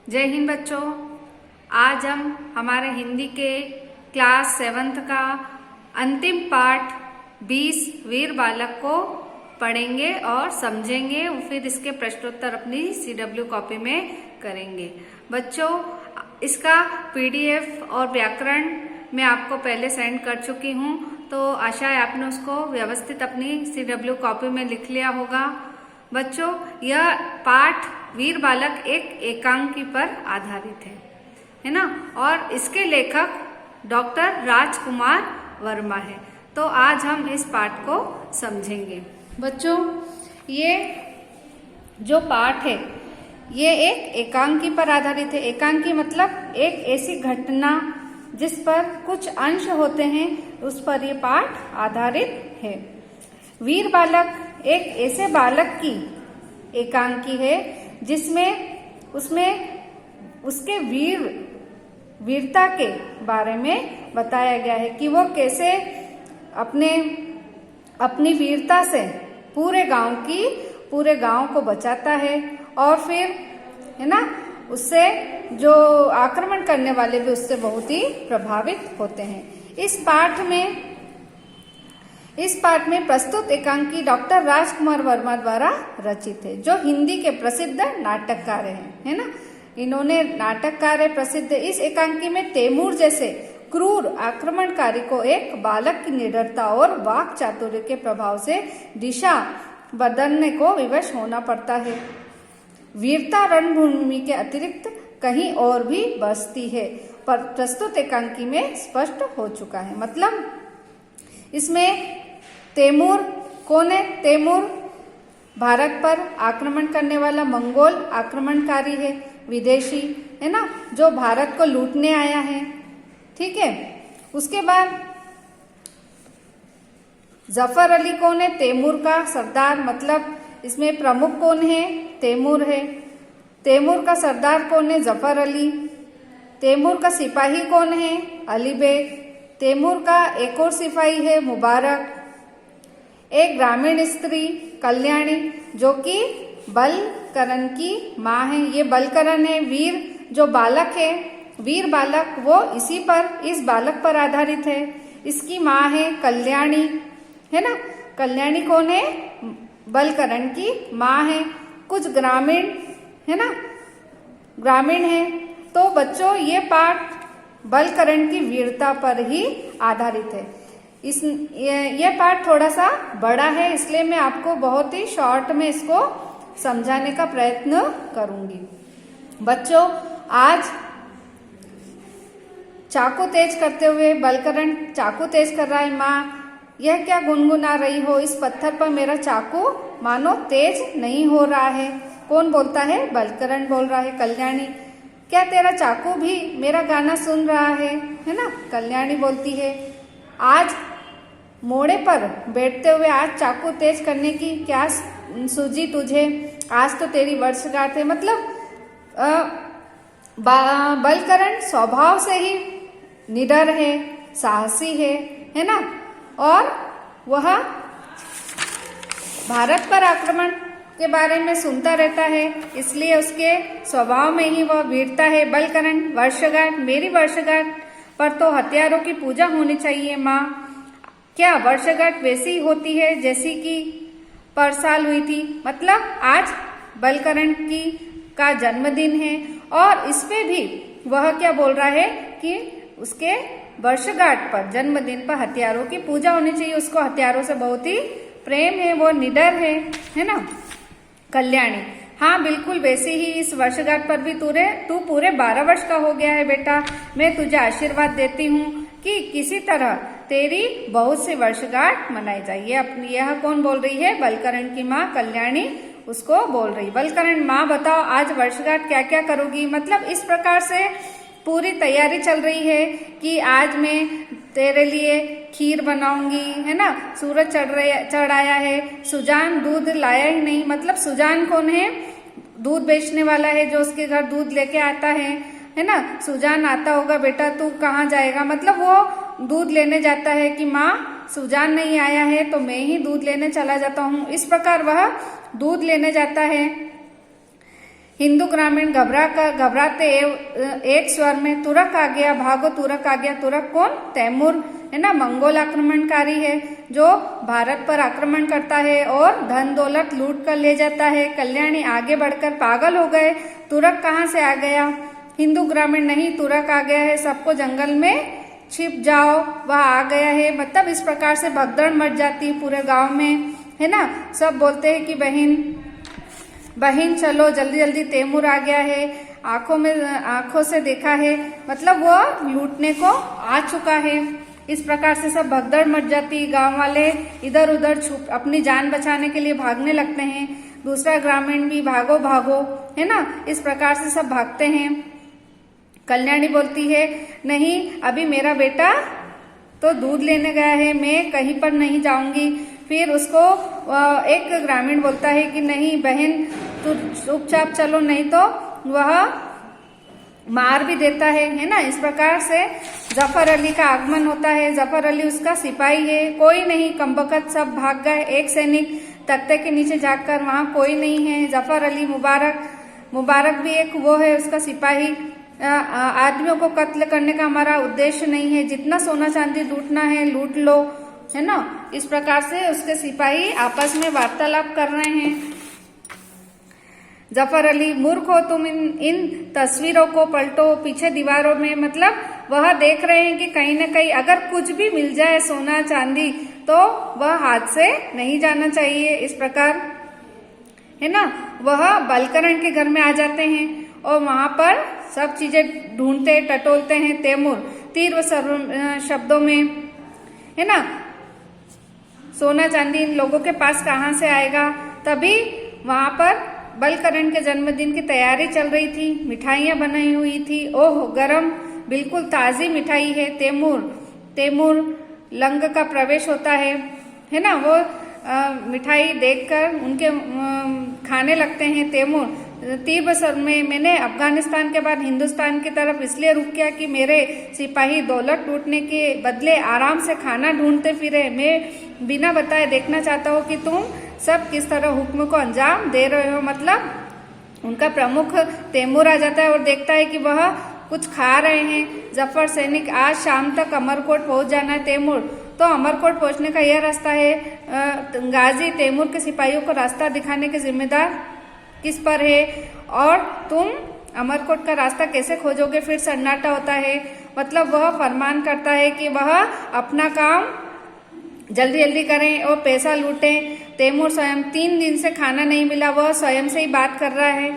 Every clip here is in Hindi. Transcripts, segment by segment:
जय हिंद बच्चों। आज हम हमारे हिंदी के क्लास 7th का अंतिम पाठ 20 वीर बालक को पढ़ेंगे और समझेंगे, फिर इसके प्रश्नोत्तर अपनी CW कॉपी में करेंगे। बच्चों, इसका PDF और व्याकरण मैं आपको पहले सेंड कर चुकी हूँ, तो आशा है आपने उसको व्यवस्थित अपनी CW कॉपी में लिख लिया होगा। बच्चों, यह पाठ वीर बालक एक एकांकी पर आधारित है ना, और इसके लेखक डॉक्टर राजकुमार वर्मा है। तो आज हम इस पाठ को समझेंगे। बच्चों, ये जो पाठ है ये एक एकांकी पर आधारित है। एकांकी मतलब एक ऐसी घटना जिस पर कुछ अंश होते हैं, उस पर ये पाठ आधारित है। वीर बालक एक ऐसे बालक की एकांकी है जिसमें उसके वीरता के बारे में बताया गया है कि वो कैसे अपनी वीरता से पूरे गांव को बचाता है, और फिर है ना, उससे जो आक्रमण करने वाले भी उससे बहुत ही प्रभावित होते हैं। इस पाठ में प्रस्तुत एकांकी डॉक्टर राजकुमार वर्मा द्वारा रचित है, जो हिंदी के प्रसिद्ध नाटककार हैं, है ना। इन्होंने नाटककार है प्रसिद्ध। इस एकांकी में तैमूर जैसे क्रूर आक्रमणकारी को एक बालक की निडरता और वाक चातुर्य के प्रभाव से दिशा बदलने को विवश होना पड़ता है। वीरता रणभूमि के अतिरिक्त कहीं और भी बसती है, पर प्रस्तुत एकांकी में स्पष्ट हो चुका है। मतलब इसमें तैमूर कौन है? तैमूर भारत पर आक्रमण करने वाला मंगोल आक्रमणकारी है, विदेशी, है ना, जो भारत को लूटने आया है। ठीक है। उसके बाद जफर अली कौन है? तैमूर का सरदार। मतलब इसमें प्रमुख कौन है? तैमूर है। तैमूर का सरदार कौन है? जफर अली। तैमूर का सिपाही कौन है? अली बेग। तैमूर का एक और सिपाही है मुबारक। एक ग्रामीण स्त्री कल्याणी, जो कि बलकरण की माँ है। ये बलकरण है, वीर जो बालक है, वीर बालक, वो इस बालक पर आधारित है। इसकी माँ है कल्याणी, है ना। कल्याणी कौन है? बलकरण की माँ है। कुछ ग्रामीण, है ना, ग्रामीण है। तो बच्चों, ये पाठ बलकरण की वीरता पर ही आधारित है। ये पाठ थोड़ा सा बड़ा है, इसलिए मैं आपको बहुत ही शॉर्ट में इसको समझाने का प्रयत्न करूंगी। बच्चों, आज चाकू तेज करते हुए बलकरण चाकू तेज कर रहा है। माँ, यह क्या गुनगुना रही हो? इस पत्थर पर मेरा चाकू मानो तेज नहीं हो रहा है। कौन बोलता है? बलकरण बोल रहा है। कल्याणी, क्या तेरा चाकू भी मेरा गाना सुन रहा है ना? कल्याणी बोलती है। आज मोड़े पर बैठते हुए आज चाकू तेज करने की क्या सूझी तुझे? आज तो तेरी वर्षगांठ है। मतलब बलकरण स्वभाव से ही निडर है, साहसी है ना, और वह भारत पर आक्रमण के बारे में सुनता रहता है, इसलिए उसके स्वभाव में ही वह वीरता है। बलकरण, वर्षगांठ, मेरी वर्षगांठ पर तो हथियारों की पूजा होनी चाहिए माँ। क्या वर्षगांठ वैसी होती है जैसी कि पर साल हुई थी? मतलब आज बलकरण का जन्मदिन है, और इस पे भी वह क्या बोल रहा है कि उसके वर्षगांठ पर, जन्मदिन पर हथियारों की पूजा होनी चाहिए। उसको हथियारों से बहुत ही प्रेम है, वो निडर है ना। कल्याणी, हाँ बिल्कुल वैसे ही इस वर्षगांठ पर भी तू पूरे 12 वर्ष का हो गया है बेटा। मैं तुझे आशीर्वाद देती हूँ कि किसी तरह तेरी बहुत सी वर्षगांठ मनाई जाए। अपनी यह कौन बोल रही है? बलकरण की माँ कल्याणी उसको बोल रही। बलकरण, माँ बताओ आज वर्षगांठ क्या क्या करोगी? मतलब इस प्रकार से पूरी तैयारी चल रही है कि आज मैं तेरे लिए खीर बनाऊंगी, है ना। सूरज चढ़ आया है, सुजान दूध लाया ही नहीं। मतलब सुजान कौन है? दूध बेचने वाला है, जो उसके घर दूध लेके आता है ना। सुजान आता होगा, बेटा तू कहाँ जाएगा? मतलब वो दूध लेने जाता है कि माँ सुजान नहीं आया है तो मैं ही दूध लेने चला जाता हूँ। इस प्रकार वह दूध लेने जाता है। हिंदू ग्रामीण घबराते एक स्वर में तुरक आ गया, भागो तुरक आ गया। तुरक कौन? तैमूर, है ना, मंगोल आक्रमणकारी है जो भारत पर आक्रमण करता है और धन दौलत लूट कर ले जाता है। कल्याणी आगे बढ़कर पागल हो गए, तुरक कहाँ से आ गया? हिंदू ग्रामीण नहीं, तुरक आ गया है, सबको जंगल में छिप जाओ, वह आ गया है। मतलब इस प्रकार से भगदड़ मच जाती है पूरे गांव में, है ना। सब बोलते हैं कि बहन चलो जल्दी जल्दी, तैमूर आ गया है, आंखों से देखा है, मतलब वो लूटने को आ चुका है। इस प्रकार से सब भगदड़ मच जाती, गांव वाले इधर उधर छुप अपनी जान बचाने के लिए भागने लगते हैं। दूसरा ग्रामीण भी भागो भागो, है ना, इस प्रकार से सब भागते हैं। कल्याणी बोलती है नहीं, अभी मेरा बेटा तो दूध लेने गया है, मैं कहीं पर नहीं जाऊंगी। फिर उसको एक ग्रामीण बोलता है कि नहीं बहन, तू चुपचाप चलो, नहीं तो वह मार भी देता है ना। इस प्रकार से जफर अली का आगमन होता है। जफर अली उसका सिपाही है, कोई नहीं, कमबख्त सब भाग गए। एक सैनिक तख्ते के नीचे जाकर वहां कोई नहीं है। जफर अली मुबारक भी एक वो है उसका सिपाही। आदमियों को कत्ल करने का हमारा उद्देश्य नहीं है, जितना सोना चांदी लूटना है लूट लो, है ना। इस प्रकार से उसके सिपाही आपस में वार्तालाप कर रहे हैं। जफर अली, मूर्ख हो तुम, इन तस्वीरों को पलटो पीछे दीवारों में। मतलब वह देख रहे हैं कि कहीं न कहीं अगर कुछ भी मिल जाए सोना चांदी तो वह हाथ से नहीं जाना चाहिए। इस प्रकार, है ना, वह बलकरण के घर में आ जाते हैं और वहां पर सब चीजें ढूंढते टटोलते हैं। तैमूर तीव्र शब्दों में, है ना, सोना चांदी इन लोगों के पास कहाँ से आएगा। तभी वहां पर बलकरण के जन्मदिन की तैयारी चल रही थी, मिठाइयां बनाई हुई थी। ओह, गरम बिल्कुल ताजी मिठाई है। तैमूर लंग का प्रवेश होता है ना। वो मिठाई देखकर उनके खाने लगते हैं। तैमूर तीव्र स्वर में, मैंने अफगानिस्तान के बाद हिंदुस्तान की तरफ इसलिए रुख किया कि मेरे सिपाही दौलत लूटने के बदले आराम से खाना ढूंढते फिरे। मैं बिना बताए देखना चाहता हूँ कि तुम सब किस तरह हुक्म को अंजाम दे रहे हो। मतलब उनका प्रमुख तैमूर आ जाता है और देखता है कि वह कुछ खा रहे हैं। जफर सैनिक, आज शाम तक अमरकोट पहुंच जाना है। तैमूर, तो अमरकोट पहुंचने का यह रास्ता है। गाजी तैमूर के सिपाहियों को रास्ता दिखाने के जिम्मेदार किस पर है और तुम अमरकोट का रास्ता कैसे खोजोगे। फिर सन्नाटा होता है। मतलब वह फरमान करता है कि वह अपना काम जल्दी जल्दी करें और पैसा लूटें। तैमूर स्वयं, 3 दिन से खाना नहीं मिला, वह स्वयं से ही बात कर रहा है।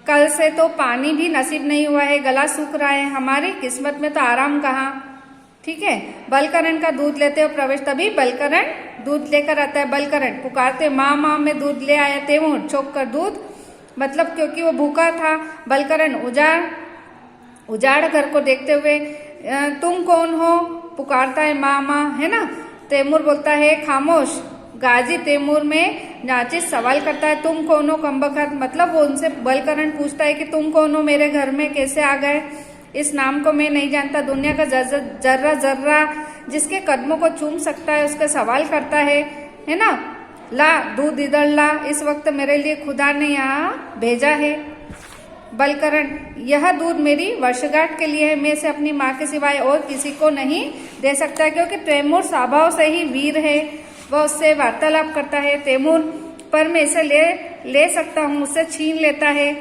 कल से तो पानी भी नसीब नहीं हुआ है, गला सूख रहा है, हमारी किस्मत में तो आराम कहाँ। ठीक है, बलकरण का दूध लेते हो प्रवेश। तभी बलकरण दूध लेकर आता है। बलकरण पुकारते, माँ माँ मैं दूध ले आया। तैमूर चौंक कर, दूध मतलब क्योंकि वो भूखा था। बलकरण उजाड़ घर को देखते हुए, तुम कौन हो, पुकारता है माँ माँ, है ना। तैमूर बोलता है खामोश। गाजी तैमूर में नाचिस सवाल करता है, तुम कौन हो कमबख्त। मतलब वो उनसे बलकरण पूछता है कि तुम कौन हो, मेरे घर में कैसे आ गए, इस नाम को मैं नहीं जानता। दुनिया का जर्रा जर्रा जिसके कदमों को चूम सकता है उसका सवाल करता है ना। ला दूध इधर ला, इस वक्त मेरे लिए खुदा ने यहाँ भेजा है। बलकरण, यह दूध मेरी वर्षगांठ के लिए है, मैं इसे अपनी माँ के सिवाय और किसी को नहीं दे सकता। क्योंकि तैमूर स्वभाव से ही वीर है, वह उससे वार्तालाप करता है। तैमूर, पर मैं इसे ले सकता हूँ, उससे छीन लेता है।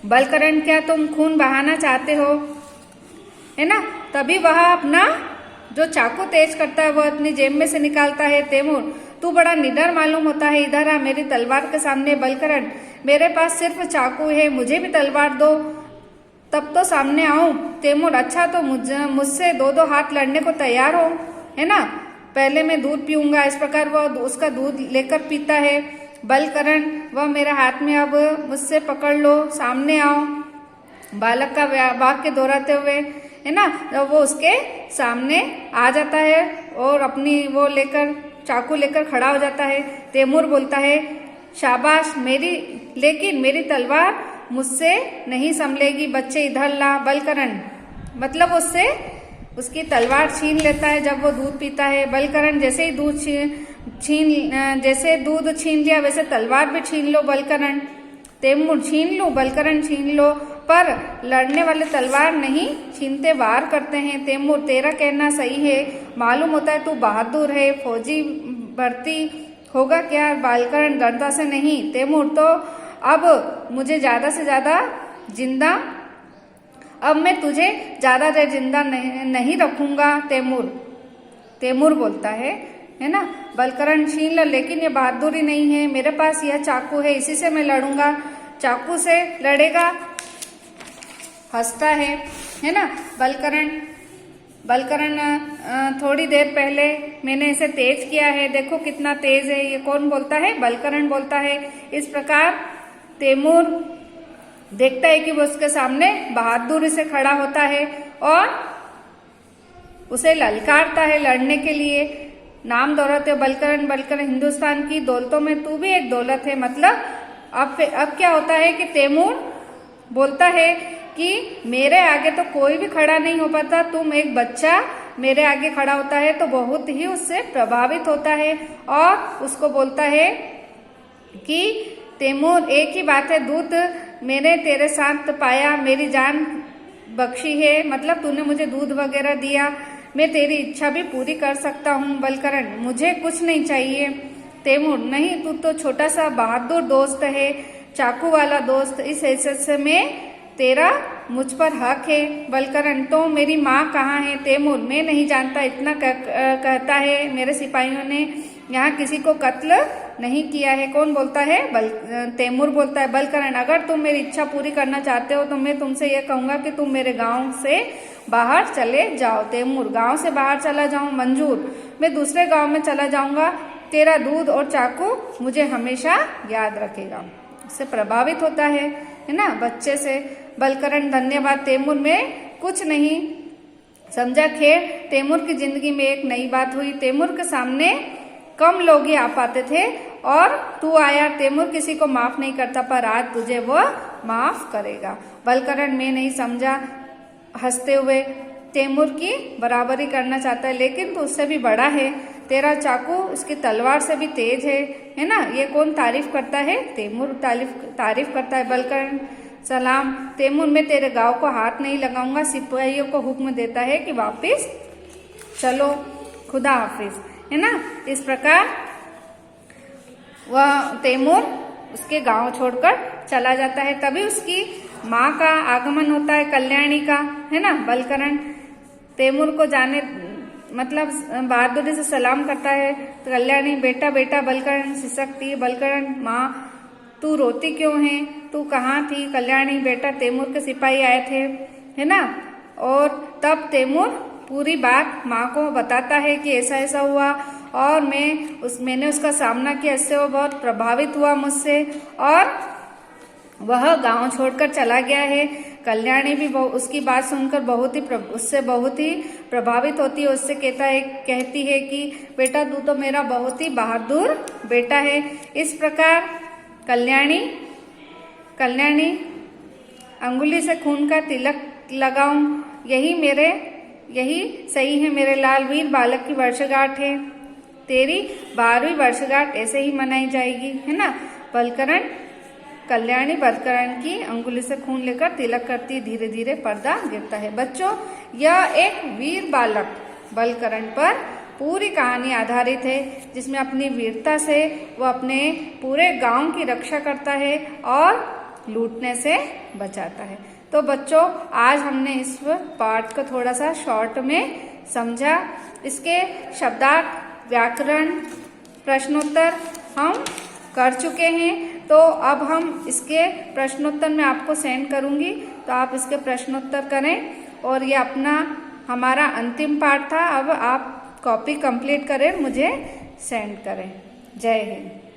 बलकरण, क्या तुम खून बहाना चाहते हो, है ना। तभी वह अपना जो चाकू तेज करता है वह अपनी जेब में से निकालता है। तैमूर, तू बड़ा निडर मालूम होता है, इधर आ मेरी तलवार के सामने। बलकरण, मेरे पास सिर्फ चाकू है, मुझे भी तलवार दो तब तो सामने आऊं। तैमूर, अच्छा तो मुझसे 2-2 हाथ लड़ने को तैयार हो, है ना। पहले मैं दूध पीऊंगा। इस प्रकार वह उसका दूध लेकर पीता है। बलकरण, वह मेरा हाथ में, अब मुझसे पकड़ लो, सामने आओ। बालक का वाक्य दोहराते हुए, है ना, तो वो उसके सामने आ जाता है और अपनी वो लेकर चाकू लेकर खड़ा हो जाता है। तैमूर बोलता है, शाबाश, लेकिन मेरी तलवार मुझसे नहीं संभलेगी, बच्चे इधर ला। बलकरण, मतलब उसकी तलवार छीन लेता है जब वो दूध पीता है। बलकरण, जैसे ही दूध छीन लिया वैसे तलवार भी छीन लो। बलकरण, तैमूर छीन लूं, बलकरण छीन लो, पर लड़ने वाले तलवार नहीं छीनते, वार करते हैं। तैमूर तेरा कहना सही है, मालूम होता है तू बहादुर है, फौजी भर्ती होगा क्या? बलकरण डरता से नहीं। तैमूर तो अब मुझे ज्यादा से ज्यादा जिंदा, अब मैं तुझे ज्यादा देर जिंदा नहीं रखूंगा। तैमूर बोलता है ना, बलकरण छीन लो, लेकिन ये बहादुरी नहीं है, मेरे पास यह चाकू है, इसी से मैं लड़ूंगा। चाकू से लड़ेगा, हंसता है ना। बलकरण थोड़ी देर पहले मैंने इसे तेज किया है, देखो कितना तेज है। ये कौन बोलता है? बलकरण बोलता है। इस प्रकार तैमूर देखता है कि वो उसके सामने बहादुरी से खड़ा होता है और उसे ललकारता है लड़ने के लिए। नाम दोहराते बलकरण हिंदुस्तान की दौलतों में तू भी एक दौलत है। मतलब अब क्या होता है कि तैमूर बोलता है कि मेरे आगे तो कोई भी खड़ा नहीं हो पाता, तुम एक बच्चा मेरे आगे खड़ा होता है तो बहुत ही उससे प्रभावित होता है और उसको बोलता है कि तैमूर एक ही बात है, दूत मैंने तेरे साथ पाया, मेरी जान बख्शी है, मतलब तूने मुझे दूध वगैरह दिया, मैं तेरी इच्छा भी पूरी कर सकता हूँ। बलकरण मुझे कुछ नहीं चाहिए। तैमूर नहीं, तू तो छोटा सा बहादुर दोस्त है, चाकू वाला दोस्त, इस हैसियत से मैं तेरा मुझ पर हक है। बलकरण तो मेरी माँ कहाँ है? तैमूर मैं नहीं जानता, इतना कहता है मेरे सिपाहियों ने यहाँ किसी को कत्ल नहीं किया है। कौन बोलता है? तैमूर बोलता है। बलकरण अगर तुम मेरी इच्छा पूरी करना चाहते हो तो मैं तुमसे यह कहूंगा कि तुम मेरे गांव से बाहर चले जाओ। तैमूर गांव से बाहर चला जाऊं? मंजूर, मैं दूसरे गांव में चला जाऊंगा, तेरा दूध और चाकू मुझे हमेशा याद रखेगा। उससे प्रभावित होता है ना बच्चे से। बलकरण धन्यवाद तैमूर, में कुछ नहीं समझा। खैर तैमूर की जिंदगी में एक नई बात हुई। तैमूर के सामने कम लोग ही आ पाते थे और तू आया। तैमूर किसी को माफ नहीं करता, पर आज तुझे वो माफ करेगा। बलकरण मैं नहीं समझा, हंसते हुए तैमूर की बराबरी करना चाहता है, लेकिन तू उससे भी बड़ा है, तेरा चाकू उसकी तलवार से भी तेज है ना। ये कौन तारीफ करता है? तैमूर तारीफ करता है। बलकरण सलाम तैमूर, मैं तेरे गांव को हाथ नहीं लगाऊंगा। सिपाहियों को हुक्म देता है कि वापिस चलो, खुदा हाफिज, है ना। इस प्रकार वह तैमूर उसके गांव छोड़कर चला जाता है। तभी उसकी माँ का आगमन होता है, कल्याणी का, है ना। बलकरण तैमूर को जाने मतलब बहादुरी से सलाम करता है। तो कल्याणी बेटा बेटा बलकरण सिसकती है। बलकरण माँ तू रोती क्यों है? तू कहाँ थी? कल्याणी बेटा तैमूर के सिपाही आए थे, है ना। और तब तैमूर पूरी बात माँ को बताता है कि ऐसा ऐसा हुआ और मैंने उसका सामना किया, इससे वो बहुत प्रभावित हुआ मुझसे और वह गांव छोड़कर चला गया है। कल्याणी भी उसकी बात सुनकर उससे बहुत ही प्रभावित होती है। उससे कहती है कि बेटा तू तो मेरा बहुत ही बहादुर बेटा है। इस प्रकार कल्याणी अंगुली से खून का तिलक लगाऊं, यही सही है मेरे लाल, वीर बालक की वर्षगांठ है, तेरी 12वीं वर्षगांठ ऐसे ही मनाई जाएगी, है ना। कल्याणी बलकरण की अंगुली से खून लेकर तिलक करती, धीरे धीरे पर्दा गिरता है। बच्चों, यह एक वीर बालक बलकरण पर पूरी कहानी आधारित है, जिसमें अपनी वीरता से वो अपने पूरे गांव की रक्षा करता है और लूटने से बचाता है। तो बच्चों, आज हमने इस पाठ को थोड़ा सा शॉर्ट में समझा। इसके शब्दार्थ, व्याकरण, प्रश्नोत्तर हम कर चुके हैं। तो अब हम इसके प्रश्नोत्तर में आपको सेंड करूंगी, तो आप इसके प्रश्नोत्तर करें। और ये हमारा अंतिम पाठ था। अब आप कॉपी कंप्लीट करें, मुझे सेंड करें। जय हिंद।